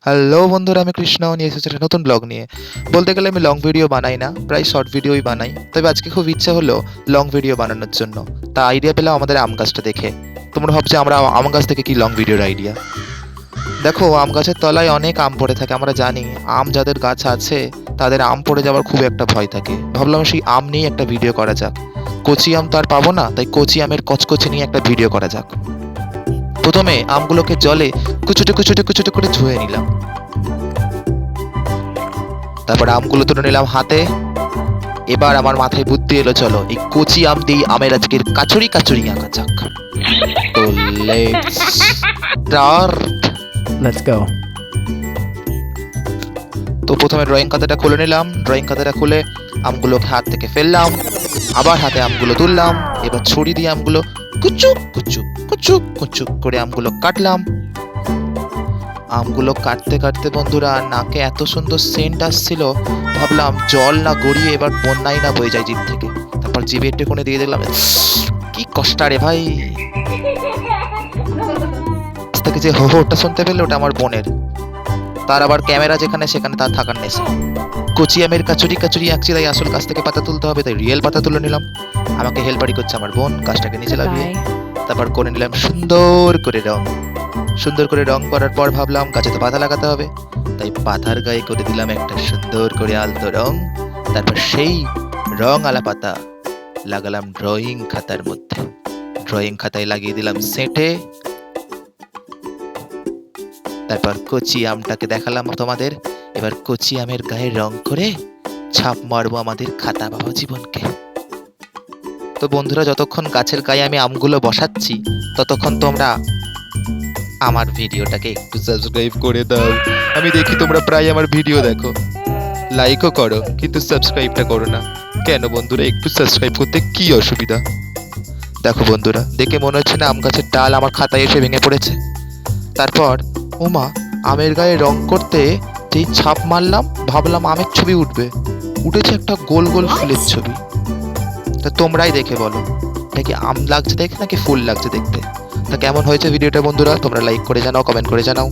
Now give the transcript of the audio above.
Hello বন্ধুরা, আমি কৃষ্ণ নিয়ে এসেছি একটা নতুন ব্লগ নিয়ে। বলতে গেলে আমি লং ভিডিও বানাই না, প্রায় শর্ট ভিডিওই বানাই। তবে আজকে খুব ইচ্ছা হলো লং ভিডিও বানানোর জন্য। তা আইডিয়া পেলাম আমাদের আম গাছটা দেখে। তোমরা ভাবছো আমরা আম গাছ থেকে কি লং ভিডিওর আইডিয়া? দেখো, আম গাছের তলায় অনেক আম পড়ে থাকে, আমরা জানি। আম যাদের গাছ আছে তাদের আম পড়ে যাওয়ার খুব একটা ভয় থাকে। ভাবলাম সেই আম নিয়ে একটা ভিডিও করা যাক। কচি আম তো আর পাবো না, তাই কচি আমের কচকচি নিয়ে একটা ভিডিও করা যাক। প্রথমে আমগুলোকে জলে কুচুটে কুচুটে কুচুটে করে ধুয়ে নিলাম। তারপর আমগুলো তুলে নিলাম হাতে। এবার আমার মাথায় বুদ্ধি এলো, চলো এই কচি আম দিয়ে আমের আজকের কাচুরি কাচুরি আঁকা যাক। তো লেটস স্টার্ট। Let's go. তো প্রথমে ড্রয়িং খাতাটা খুলে নিলাম। ড্রয়িং খাতাটা খুলে আমগুলোকে হাত থেকে ফেললাম, আবার হাতে আমগুলো তুললাম। এবার ছুরি দিয়ে আমগুলো কুচুক কুচুক কুচুক কুচুক করে আমগুলো কাটলাম। আমগুলো কাটতে কাটতে বন্ধুরা নাকে এত সুন্দর সেন্ট আসছিল, ভাবলাম জল না গড়িয়ে এবার বন্যাই না বয়ে যায় জিভ থেকে। তারপর জিভে একটু কোণে দিয়ে দেখলাম, কি কষ্ট রে ভাই। আজ থেকে যে হো হোটা শুনতে পেলে ওটা আমার বোনের। তার আবার ক্যামেরা যেখানে সেখানে তার থাকার নেশা। কচি আমের কাচুরি কাচুরি আঁকছি, তাই আসল গাছ থেকে পাতা তুলতে হবে, তাই রিয়েল পাতা তুলে নিলাম। আমাকে হেল্পারি করছে আমার বোন, গাছটাকে নিচে লাগিয়ে। তারপর করে নিলাম সুন্দর করে রং। সুন্দর করে রং করার পর ভাবলাম গাছে তো পাতা লাগাতে হবে, তাই পাতার গায়ে করে দিলাম একটা সুন্দর করে আলতো রং। তারপর সেই রং আলা পাতা লাগালাম ড্রয়িং খাতার মধ্যে। ড্রয়িং খাতায় লাগিয়ে দিলাম সেঁটে। তারপর কচি আমটাকে দেখালাম তোমাদের। এবার কচি আমের গায়ে রং করে ছাপ মারবো আমাদের খাতা বাবা জীবনকে। তো বন্ধুরা, যতক্ষণ গাছের গায়ে আমি আমগুলো বসাচ্ছি ততক্ষণ তোমরা আমার ভিডিওটাকে একটু সাবস্ক্রাইব করে দাও। আমি দেখি তোমরা প্রায় আমার ভিডিও দেখো, লাইকও করো, কিন্তু সাবস্ক্রাইবটা করো না কেন বন্ধুরা? একটু সাবস্ক্রাইব করতে কি অসুবিধা? দেখো বন্ধুরা, দেখে মনে হচ্ছে না আম গাছের ডাল আমার খাতায় এসে ভেঙে পড়েছে। তারপর ওমা, আমের গায়ে রং করতে যেই ছাপ মারলাম, ভাবলাম আমের ছবি উঠবে, উঠেছে একটা গোল গোল ফুলের ছবি। তা তোমরাই দেখে বলো, এটা কি আম লাগছে দেখতে নাকি ফুল লাগছে দেখতে? তা কেমন হয়েছে ভিডিওটা বন্ধুরা? তোমরা লাইক করে জানাও, কমেন্ট করে জানাও।